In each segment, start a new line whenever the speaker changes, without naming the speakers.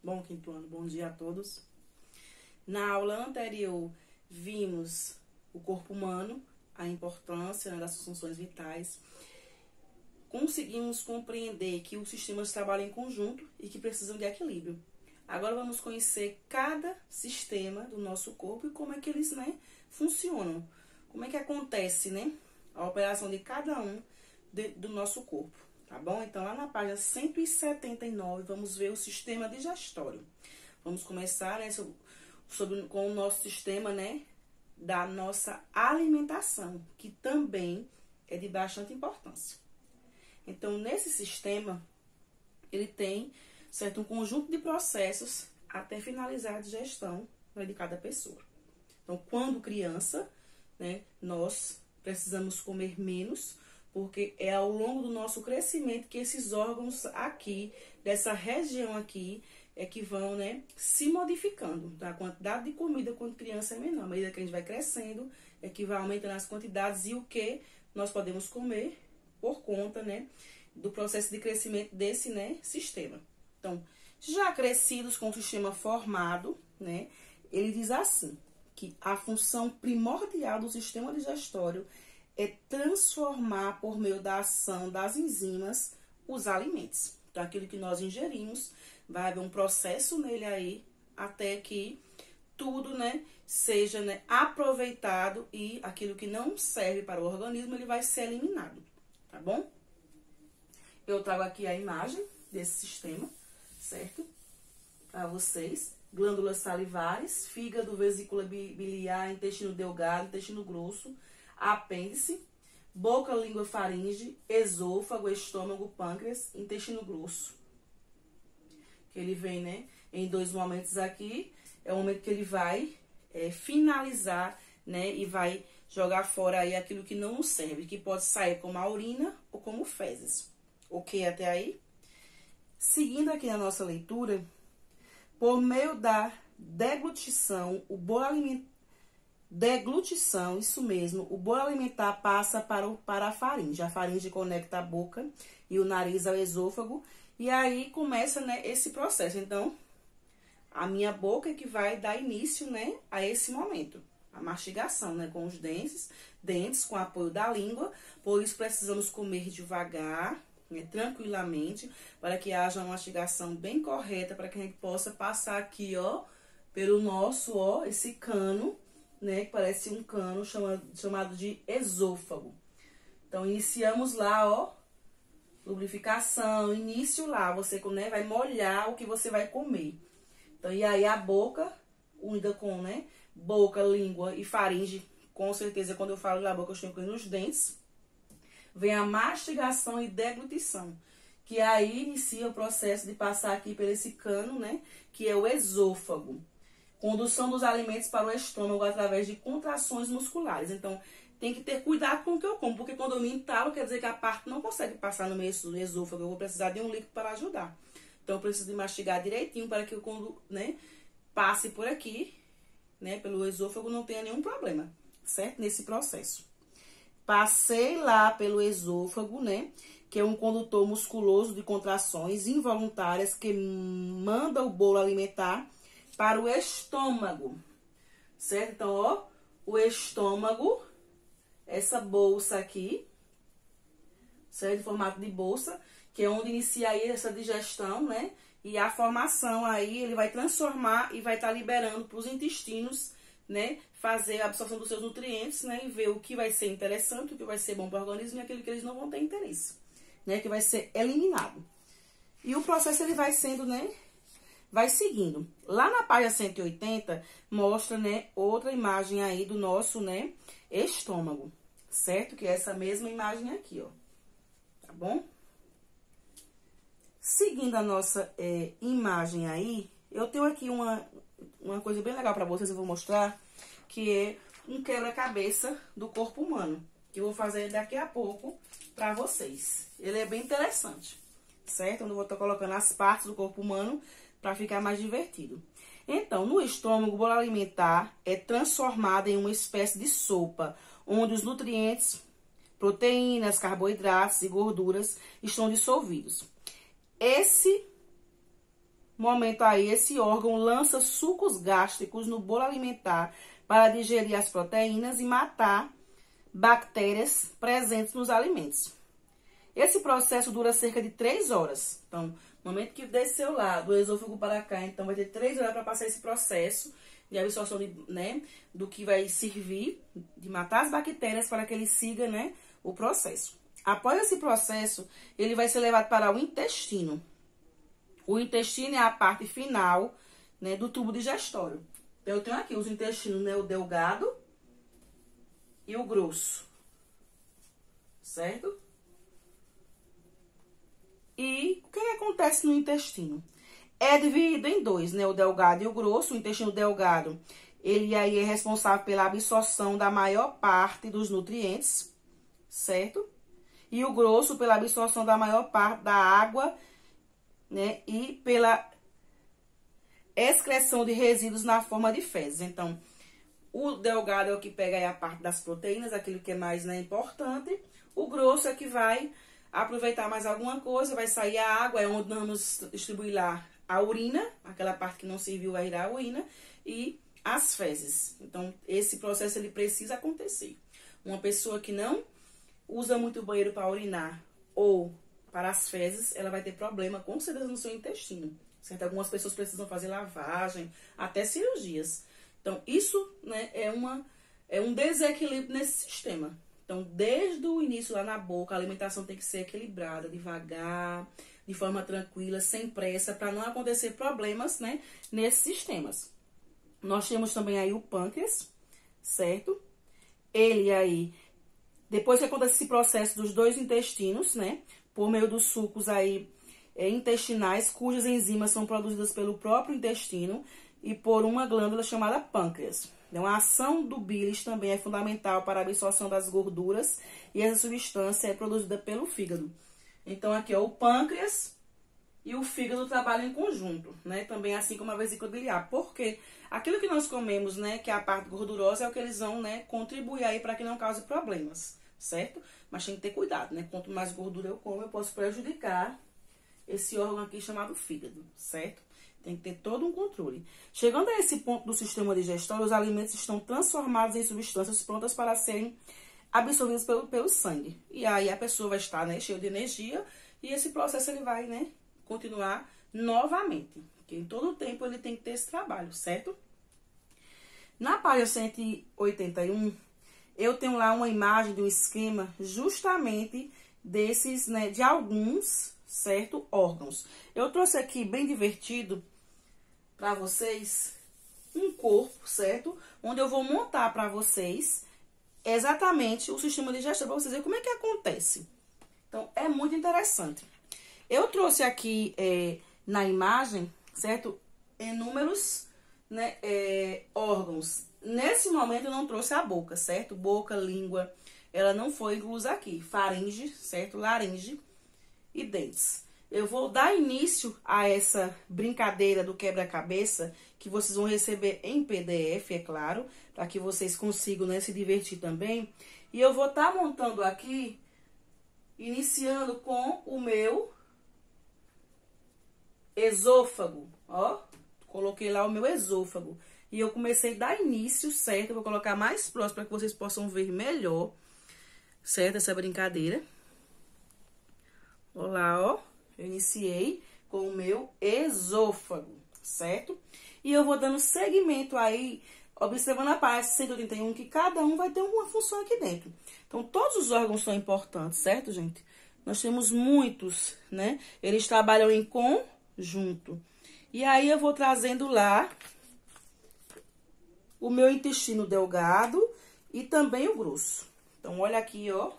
Bom quinto ano, bom dia a todos. Na aula anterior, vimos o corpo humano, a importância, né, das suas funções vitais. Conseguimos compreender que os sistemas trabalham em conjunto e que precisam de equilíbrio. Agora vamos conhecer cada sistema do nosso corpo e como é que eles, né, funcionam. Como é que acontece, né, a operação de cada um do nosso corpo, tá bom? Então, lá na página 179, vamos ver o sistema digestório. Vamos começar, né, com o nosso sistema, né, da nossa alimentação, que também é de bastante importância. Então, nesse sistema, ele tem, certo, um conjunto de processos até finalizar a digestão, né, de cada pessoa. Então, quando criança, né, nós precisamos comer menos, porque é ao longo do nosso crescimento que esses órgãos aqui, dessa região aqui, é que vão, né, se modificando. Então, a quantidade de comida quando criança é menor. À medida que a gente vai crescendo, é que vai aumentando as quantidades e o que nós podemos comer por conta, né, do processo de crescimento desse, né, sistema. Então, já crescidos com o sistema formado, né, ele diz assim, que a função primordial do sistema digestório é transformar por meio da ação das enzimas os alimentos. Então, aquilo que nós ingerimos, vai haver um processo nele aí, até que tudo, né, seja, né, aproveitado e aquilo que não serve para o organismo, ele vai ser eliminado, tá bom? Eu trago aqui a imagem desse sistema, certo? Para vocês. Glândulas salivares, fígado, vesícula biliar, intestino delgado, intestino grosso, apêndice, boca, língua, faringe, esôfago, estômago, pâncreas, intestino grosso. Que ele vem, né, em dois momentos aqui. É o momento que ele vai finalizar, né, e vai jogar fora aí aquilo que não nos serve, que pode sair como a urina ou como fezes. Ok até aí? Seguindo aqui na nossa leitura, por meio da deglutição, o bolo alimentar, isso mesmo, o bolo alimentar passa para a faringe. A faringe conecta a boca e o nariz ao esôfago, e aí começa, né, esse processo. Então, a minha boca é que vai dar início, né, a esse momento. A mastigação, né, com os dentes, com o apoio da língua. Por isso, precisamos comer devagar, né, tranquilamente, para que haja uma mastigação bem correta, para que a gente possa passar aqui, ó, pelo nosso, ó, esse cano, né, que parece um cano chamado de esôfago. Então, iniciamos lá, ó, lubrificação, início lá, você, né, vai molhar o que você vai comer. Então, e aí a boca, unida com, né, boca, língua e faringe, com certeza, quando eu falo da boca, eu estou incluindo os dentes, vem a mastigação e deglutição, que aí inicia o processo de passar aqui por esse cano, né, que é o esôfago. Condução dos alimentos para o estômago através de contrações musculares. Então, tem que ter cuidado com o que eu como, porque quando eu me entalo, quer dizer que a parte não consegue passar no meio do esôfago, eu vou precisar de um líquido para ajudar. Então, eu preciso de mastigar direitinho para que eu, quando, né, passe por aqui, né, pelo esôfago, não tenha nenhum problema, certo? Nesse processo. Passei lá pelo esôfago, né, que é um condutor musculoso de contrações involuntárias que manda o bolo alimentar para o estômago, certo? Então, ó, o estômago, essa bolsa aqui, certo? Em formato de bolsa, que é onde inicia aí essa digestão, né? E a formação aí, ele vai transformar e vai estar liberando para os intestinos, né, fazer a absorção dos seus nutrientes, né, e ver o que vai ser interessante, o que vai ser bom para o organismo e aquilo que eles não vão ter interesse, né, que vai ser eliminado. E o processo, ele vai sendo, né, vai seguindo. Lá na página 180, mostra, né, outra imagem aí do nosso, né, estômago, certo? Que é essa mesma imagem aqui, ó, tá bom? Seguindo a nossa imagem aí, eu tenho aqui uma coisa bem legal para vocês, eu vou mostrar, que é um quebra-cabeça do corpo humano, que eu vou fazer daqui a pouco para vocês. Ele é bem interessante, certo? Eu vou estar colocando as partes do corpo humano para ficar mais divertido. Então, no estômago, o bolo alimentar é transformado em uma espécie de sopa, onde os nutrientes, proteínas, carboidratos e gorduras estão dissolvidos. Esse momento aí, esse órgão lança sucos gástricos no bolo alimentar para digerir as proteínas e matar bactérias presentes nos alimentos. Esse processo dura cerca de 3 horas. Então, no momento que desceu lá do esôfago para cá, então vai ter 3 horas para passar esse processo de absorção do que vai servir de matar as bactérias para que ele siga, o processo. Após esse processo, ele vai ser levado para o intestino. O intestino é a parte final, do tubo digestório. Então, eu tenho aqui os intestinos, o delgado e o grosso, certo? E o que acontece no intestino? É dividido em dois, o delgado e o grosso. O intestino delgado, ele aí é responsável pela absorção da maior parte dos nutrientes, certo? E o grosso pela absorção da maior parte da água, e pela excreção de resíduos na forma de fezes. Então, o delgado é o que pega aí a parte das proteínas, aquilo que é mais importante. O grosso é que vai aproveitar mais alguma coisa, vai sair a água, é onde nós vamos distribuir lá a urina, aquela parte que não serviu vai ir a urina, e as fezes. Então, esse processo ele precisa acontecer. Uma pessoa que não usa muito o banheiro para urinar ou para as fezes, ela vai ter problema com certeza no seu intestino, certo? Algumas pessoas precisam fazer lavagem, até cirurgias. Então, isso, é um desequilíbrio nesse sistema. Então, desde o início lá na boca, a alimentação tem que ser equilibrada, devagar, de forma tranquila, sem pressa, para não acontecer problemas, nesses sistemas. Nós temos também aí o pâncreas, certo? Ele aí, depois que acontece esse processo dos dois intestinos, por meio dos sucos aí intestinais, cujas enzimas são produzidas pelo próprio intestino e por uma glândula chamada pâncreas. Então, a ação do bílis também é fundamental para a absorção das gorduras e essa substância é produzida pelo fígado. Então, aqui, o pâncreas e o fígado trabalham em conjunto, Também assim como a vesícula biliar. Porque aquilo que nós comemos, que é a parte gordurosa, é o que eles vão, contribuir aí para que não cause problemas, certo? Mas tem que ter cuidado, Quanto mais gordura eu como, eu posso prejudicar esse órgão aqui chamado fígado, certo? Tem que ter todo um controle. Chegando a esse ponto do sistema digestório, os alimentos estão transformados em substâncias prontas para serem absorvidas pelo sangue. E aí a pessoa vai estar, cheia de energia e esse processo ele vai, continuar novamente. Porque em todo o tempo ele tem que ter esse trabalho, certo? Na página 181, eu tenho lá uma imagem de um esquema justamente desses, de alguns, certo, órgãos. Eu trouxe aqui bem divertido para vocês um corpo, certo? Onde eu vou montar para vocês exatamente o sistema digestório, para vocês verem como é que acontece. Então, é muito interessante. Eu trouxe aqui na imagem, certo? Inúmeros órgãos. Nesse momento eu não trouxe a boca, certo? Boca, língua, ela não foi inclusa aqui. Faringe, certo? Laringe e dentes. Eu vou dar início a essa brincadeira do quebra-cabeça, que vocês vão receber em PDF, é claro, para que vocês consigam, se divertir também. E eu vou estar montando aqui, iniciando com o meu esôfago, ó. Coloquei lá o meu esôfago. E eu comecei a dar início, certo? Eu vou colocar mais próximo para que vocês possam ver melhor, certo? Essa brincadeira. Olá, ó. Eu iniciei com o meu esôfago, certo? E eu vou dando seguimento aí, observando a página 181, que cada um vai ter uma função aqui dentro. Então, todos os órgãos são importantes, certo, gente? Nós temos muitos, Eles trabalham em conjunto. E aí, eu vou trazendo lá o meu intestino delgado e também o grosso. Então, olha aqui, ó,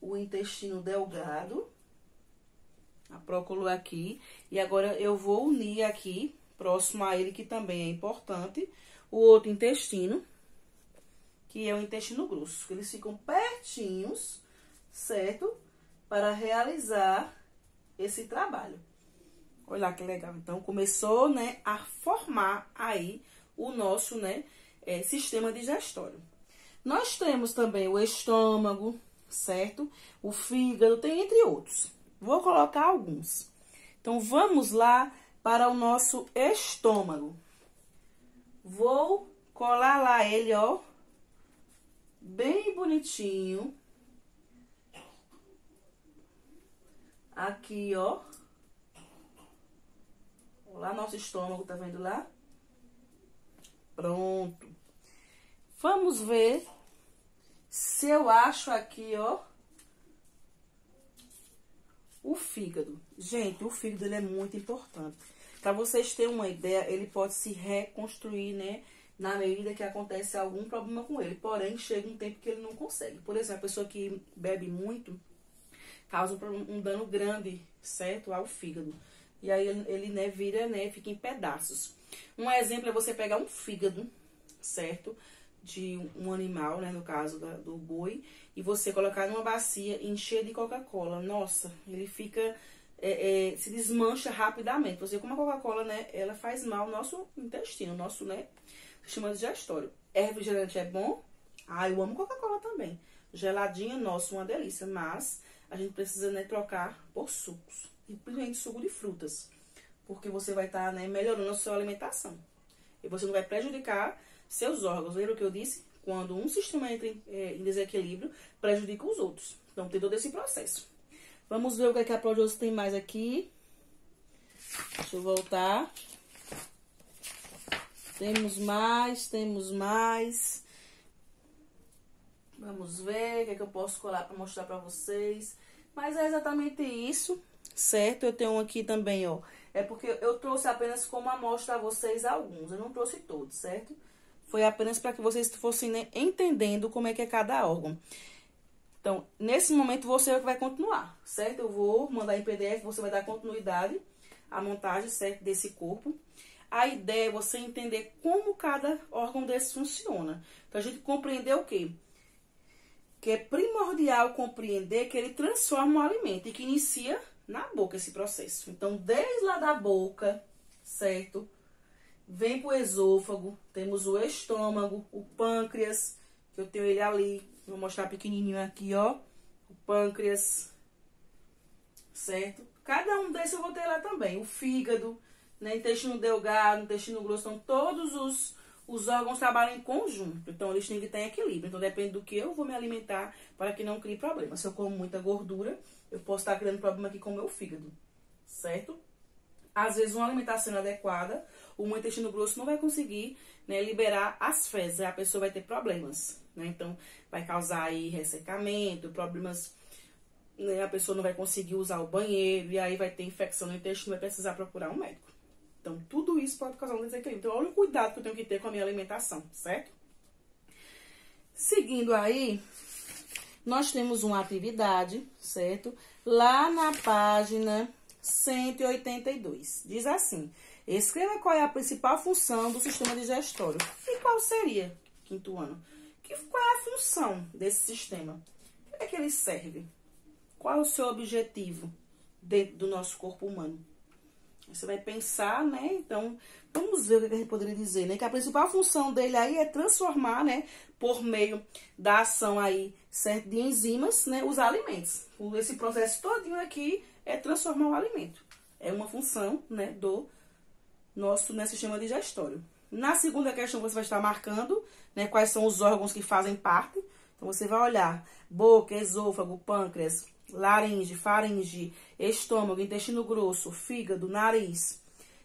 o intestino delgado. A prócula aqui. E agora eu vou unir aqui, próximo a ele, que também é importante, o outro intestino, que é o intestino grosso. Que eles ficam pertinhos, certo? Para realizar esse trabalho. Olha lá que legal. Então, começou, a formar aí o nosso, sistema digestório. Nós temos também o estômago, certo? O fígado, tem entre outros. Vou colocar alguns. Então, vamos lá para o nosso estômago. Vou colar lá ele, ó, bem bonitinho. Aqui, ó. Lá nosso estômago, tá vendo lá? Pronto. Vamos ver se eu acho aqui, ó, o fígado. Gente, o fígado, ele é muito importante. Para vocês terem uma ideia, ele pode se reconstruir, né, na medida que acontece algum problema com ele. Porém, chega um tempo que ele não consegue. Por exemplo, a pessoa que bebe muito causa um dano grande, certo, ao fígado. E aí ele né, vira, né, fica em pedaços. Um exemplo é você pegar um fígado, certo, de um animal, né, no caso do boi, e você colocar numa bacia e encher de Coca-Cola. Nossa, ele fica, se desmancha rapidamente. Você, como a Coca-Cola, né, ela faz mal ao nosso intestino, nosso, né, sistema digestório. Refrigerante é bom? Ah, eu amo Coca-Cola também. Geladinho, nossa, uma delícia, mas a gente precisa, né, trocar por sucos. E principalmente suco de frutas. Porque você vai estar, né, melhorando a sua alimentação. E você não vai prejudicar seus órgãos. Lembra o que eu disse? Quando um sistema entra em desequilíbrio, prejudica os outros. Então, tem todo esse processo. Vamos ver o que a Projoso tem mais aqui. Deixa eu voltar. Temos mais. Vamos ver o que eu posso colar para mostrar para vocês. Mas é exatamente isso, certo? Eu tenho aqui também, ó. É porque eu trouxe apenas como amostra a vocês alguns. Eu não trouxe todos, certo? Foi apenas para que vocês fossem, né, entendendo como é que é cada órgão. Então, nesse momento, você vai continuar, certo? Eu vou mandar em PDF, você vai dar continuidade à montagem, certo, desse corpo. A ideia é você entender como cada órgão desse funciona. Então, a gente compreender o quê? Que é primordial compreender que ele transforma o alimento e que inicia na boca esse processo. Então, desde lá da boca, certo? Vem pro esôfago, temos o estômago, o pâncreas, que eu tenho ele ali. Vou mostrar pequenininho aqui, ó. O pâncreas, certo? Cada um desses eu vou ter lá também. O fígado, né? Intestino delgado, intestino grosso. Então, todos os órgãos trabalham em conjunto. Então, eles têm que estar em equilíbrio. Então, depende do que eu vou me alimentar para que não crie problema. Se eu como muita gordura, eu posso estar criando problema aqui com o meu fígado, certo? Às vezes, uma alimentação inadequada, o meu intestino grosso não vai conseguir, né, liberar as fezes. A pessoa vai ter problemas, né? Então, vai causar aí ressecamento, problemas, né? A pessoa não vai conseguir usar o banheiro, e aí vai ter infecção no intestino, vai precisar procurar um médico. Então, tudo isso pode causar um desequilíbrio. Então, olha o cuidado que eu tenho que ter com a minha alimentação, certo? Seguindo aí, nós temos uma atividade, certo? Lá na página 182. Diz assim: escreva qual é a principal função do sistema digestório. E qual seria, quinto ano? Qual é a função desse sistema? Para que ele serve? Qual é o seu objetivo dentro do nosso corpo humano? Você vai pensar, né? Então, vamos ver o que a gente poderia dizer, né? Que a principal função dele aí é transformar, né? Por meio da ação aí, certo? De enzimas, né? Os alimentos. Esse processo todinho aqui é transformar o alimento. É uma função, né? Do nosso, né, sistema digestório. Na segunda questão, você vai estar marcando, né? Quais são os órgãos que fazem parte. Então, você vai olhar boca, esôfago, pâncreas, laringe, faringe, estômago, intestino grosso, fígado, nariz,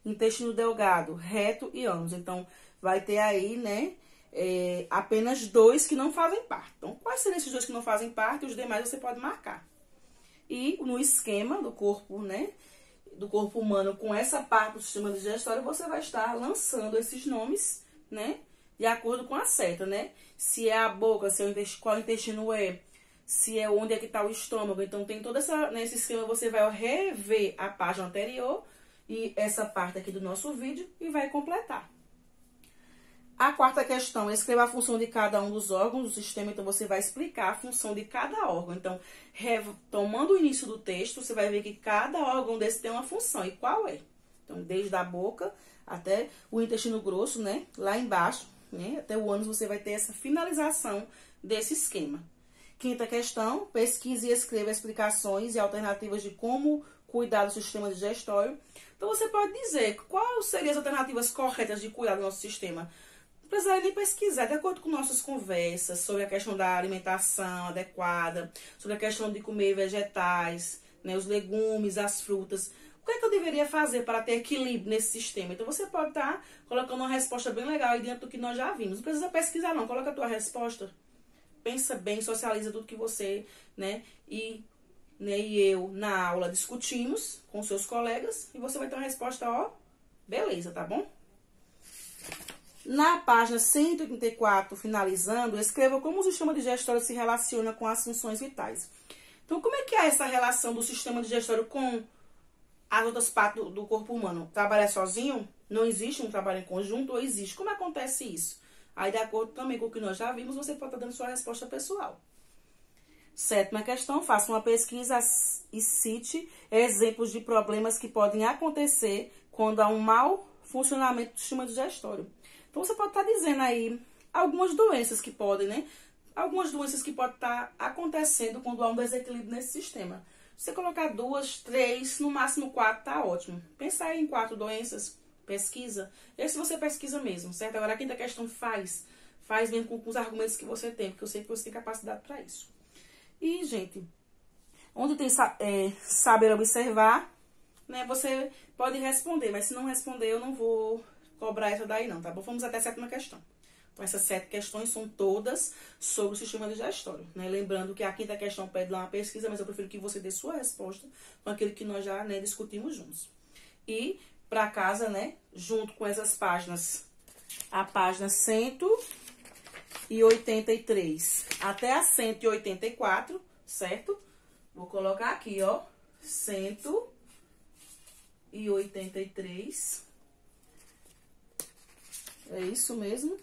intestino delgado, reto e ânus. Então, vai ter aí, né, apenas 2 que não fazem parte. Então, quais seriam esses 2 que não fazem parte? Os demais você pode marcar. E no esquema do corpo, né, do corpo humano, com essa parte do sistema digestório, você vai estar lançando esses nomes, né, de acordo com a seta, né? Se é a boca, se é o intestino, qual intestino é, se é onde é que está o estômago. Então, tem toda essa, nesse esquema, você vai rever a página anterior e essa parte aqui do nosso vídeo e vai completar. A quarta questão, escreva a função de cada um dos órgãos do sistema. Então, você vai explicar a função de cada órgão. Então, tomando o início do texto, você vai ver que cada órgão desse tem uma função. E qual é? Então, desde a boca até o intestino grosso, né? Lá embaixo, né? Até o ânus, você vai ter essa finalização desse esquema. Quinta questão, pesquise e escreva explicações e alternativas de como cuidar do sistema digestório. Então, você pode dizer quais seriam as alternativas corretas de cuidar do nosso sistema. Não precisaria nem pesquisar, de acordo com nossas conversas sobre a questão da alimentação adequada, sobre a questão de comer vegetais, né, os legumes, as frutas. O que é que eu deveria fazer para ter equilíbrio nesse sistema? Então, você pode estar colocando uma resposta bem legal aí dentro do que nós já vimos. Não precisa pesquisar, não. Coloca a tua resposta. Pensa bem, socializa tudo que você, né, e eu, na aula, discutimos com seus colegas. E você vai ter uma resposta, ó, beleza, tá bom? Na página 134, finalizando, escreva como o sistema digestório se relaciona com as funções vitais. Então, como é que é essa relação do sistema digestório com as outras partes do corpo humano? Trabalhar sozinho? Não existe um trabalho em conjunto ou existe? Como acontece isso? Aí, de acordo também com o que nós já vimos, você pode estar dando sua resposta pessoal. 7ª questão, faça uma pesquisa e cite exemplos de problemas que podem acontecer quando há um mau funcionamento do sistema digestório. Então, você pode estar dizendo aí algumas doenças que podem, né? Algumas doenças que podem estar acontecendo quando há um desequilíbrio nesse sistema. Se você colocar 2, 3, no máximo 4, tá ótimo. Pensa aí em 4 doenças, pesquisa. Esse você pesquisa mesmo, certo? Agora, a 5ª questão faz bem com os argumentos que você tem, porque eu sei que você tem capacidade para isso. E, gente, onde tem saber observar, né, você pode responder, mas se não responder, eu não vou cobrar essa daí não, tá bom? Vamos até a 7ª questão. Então, essas 7 questões são todas sobre o sistema digestório, né? Lembrando que a 5ª questão pede lá uma pesquisa, mas eu prefiro que você dê sua resposta com aquilo que nós já, né, discutimos juntos. E, para casa, né, junto com essas páginas, a página 183 até a 184, certo? Vou colocar aqui, ó, 183. É isso mesmo?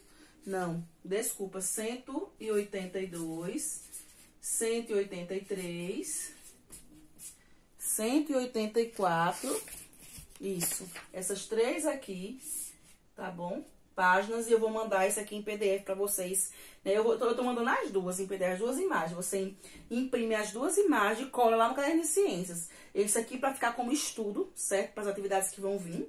Não, desculpa, 182, 183, 184, isso. Essas 3 aqui, tá bom? Páginas, e eu vou mandar isso aqui em PDF para vocês. Eu tô mandando as duas em PDF, as 2 imagens. Você imprime as 2 imagens e cola lá no caderno de ciências. Esse aqui para ficar como estudo, certo? Para as atividades que vão vir.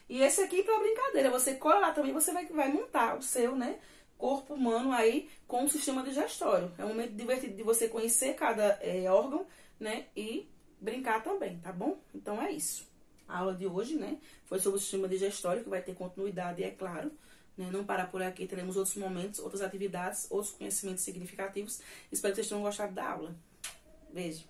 E esse aqui para brincadeira. Você cola lá também, você vai montar o seu, né, corpo humano aí com o sistema digestório. É um momento divertido de você conhecer cada órgão, né, e brincar também, tá bom? Então é isso. A aula de hoje, né, foi sobre o sistema digestório, que vai ter continuidade, é claro. Né? Não parar por aqui, teremos outros momentos, outras atividades, outros conhecimentos significativos. Espero que vocês tenham gostado da aula. Beijo.